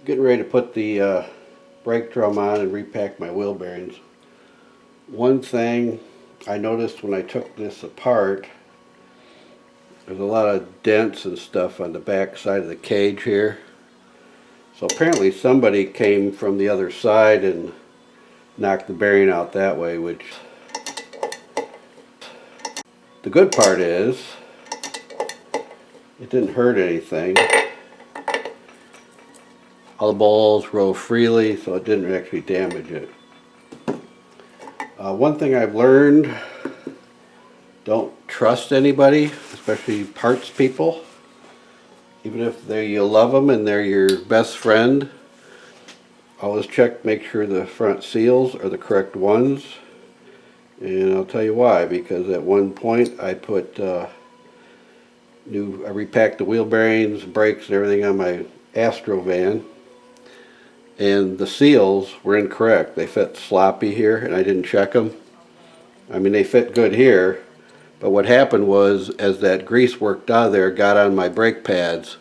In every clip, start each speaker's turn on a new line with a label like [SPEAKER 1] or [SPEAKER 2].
[SPEAKER 1] Getting ready to put the brake drum on and repack my wheel bearings. One thing I noticed when I took this apart, there's a lot of dents and stuff on the back side of the cage here. So apparently somebody came from the other side and knocked the bearing out that way, which the good part is it didn't hurt anything. All the balls roll freely, so it didn't actually damage it. One thing I've learned, don't trust anybody, especially parts people. Even if you love them and they're your best friend, always check, make sure the front seals are the correct ones. And I'll tell you why, because at one point I put I repacked the wheel bearings, brakes, and everything on my Astro van, and the seals were incorrect. They fit sloppy here, and I didn't check them. I mean, they fit good here, but what happened was, as that grease worked out of there, it got on my brake pads,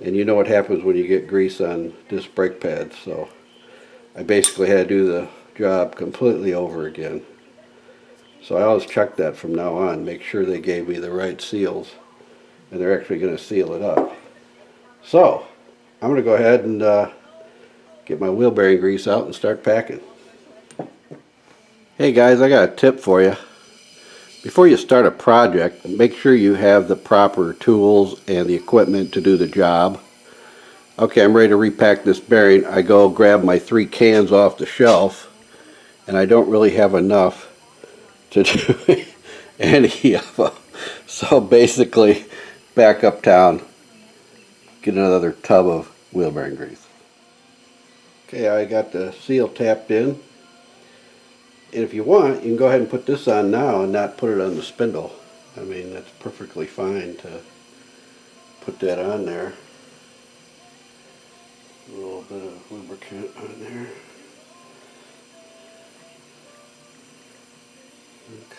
[SPEAKER 1] and you know what happens when you get grease on disc brake pads. So I basically had to do the job completely over again. So I always check that from now on, make sure they gave me the right seals, and they're actually going to seal it up. So I'm going to go ahead and get my wheel bearing grease out and start packing. Hey guys, I got a tip for you. Before you start a project, make sure you have the proper tools and the equipment to do the job. Okay, I'm ready to repack this bearing. I go grab my 3 cans off the shelf, and I don't really have enough to do any of them. So basically, back uptown, get another tub of wheel bearing grease. Okay, I got the seal tapped in. And if you want, you can go ahead and put this on now and not put it on the spindle. I mean, that's perfectly fine to put that on there. A little bit of lubricant on there.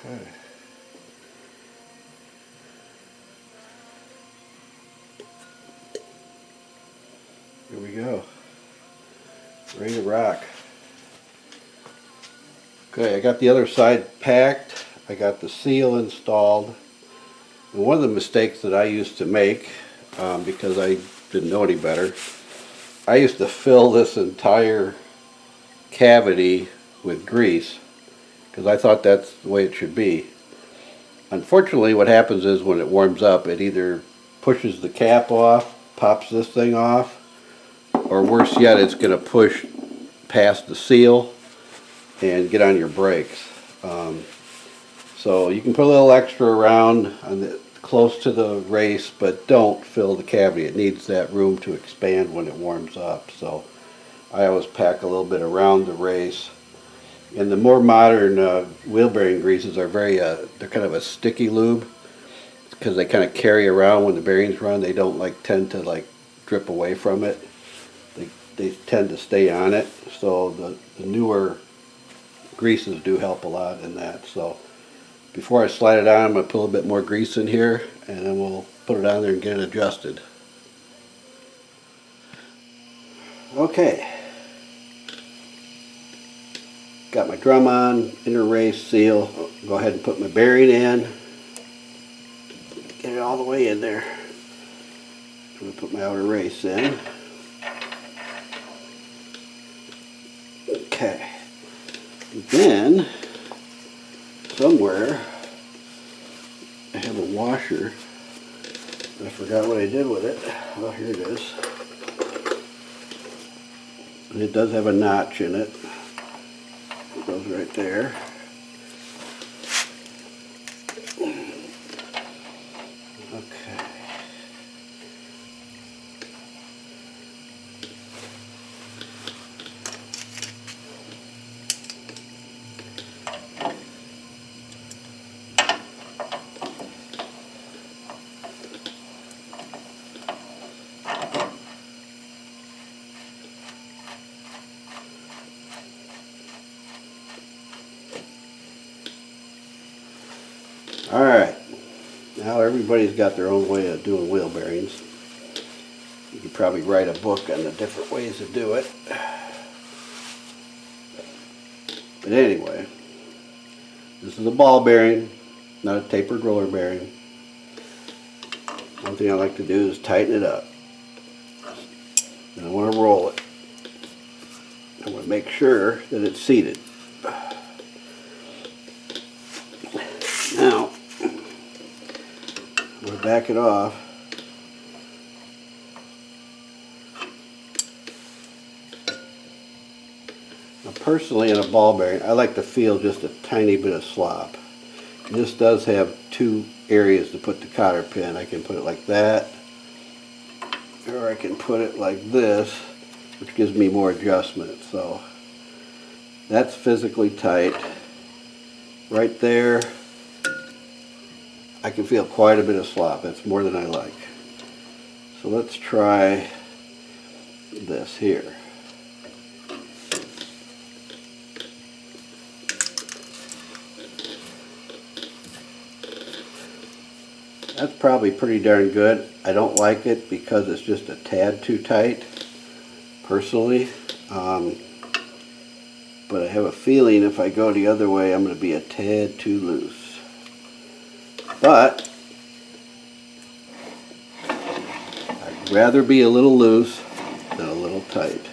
[SPEAKER 1] Okay. Here we go. Ready to rock. Okay, I got the other side packed. I got the seal installed. And one of the mistakes that I used to make, because I didn't know any better, I used to fill this entire cavity with grease because I thought that's the way it should be. Unfortunately, what happens is when it warms up, it either pushes the cap off, pops this thing off, or worse yet, it's going to push past the seal and get on your brakes. So you can put a little extra around close to the race, but don't fill the cavity. It needs that room to expand when it warms up. So I always pack a little bit around the race. And the more modern wheel bearing greases are they're kind of a sticky lube because they kind of carry around when the bearings run. They don't tend to drip away from it. They tend to stay on it. So the newer greases do help a lot in that. So before I slide it on, I'm going to put a little bit more grease in here, and then we'll put it on there and get it adjusted. Okay. Got my drum on, inner race seal. Go ahead and put my bearing in. Get it all the way in there. I'm going to put my outer race in. Okay. And then, somewhere, I have a washer. I forgot what I did with it. Oh, here it is. And it does have a notch in it. It goes right there. Okay. Alright, now everybody's got their own way of doing wheel bearings. You could probably write a book on the different ways to do it. But anyway, this is a ball bearing, not a tapered roller bearing. One thing I like to do is tighten it up. And I want to roll it. I want to make sure that it's seated. Now, I'm going to back it off. Now, personally, in a ball bearing, I like to feel just a tiny bit of slop. And this does have two areas to put the cotter pin. I can put it like that, or I can put it like this, which gives me more adjustment. So that's physically tight. Right there, I can feel quite a bit of slop. That's more than I like. So let's try this here. That's probably pretty darn good. I don't like it because it's just a tad too tight, personally. But I have a feeling if I go the other way, I'm going to be a tad too loose. But I'd rather be a little loose than a little tight.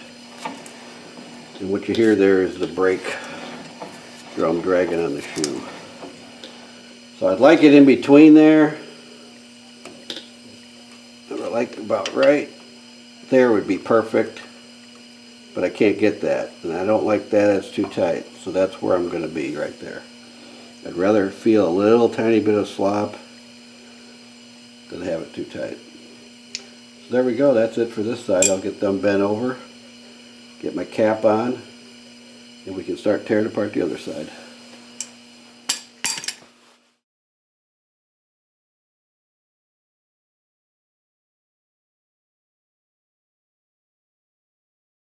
[SPEAKER 1] And what you hear there is the brake drum dragging on the shoe. So I'd like it in between there. Like about right there would be perfect, but I can't get that, and I don't like that. It's too tight, so that's where I'm going to be, right there. I'd rather feel a little tiny bit of slop than have it too tight. So there we go. That's it for this side. I'll get them bent over, get my cap on, and we can start tearing apart the other side.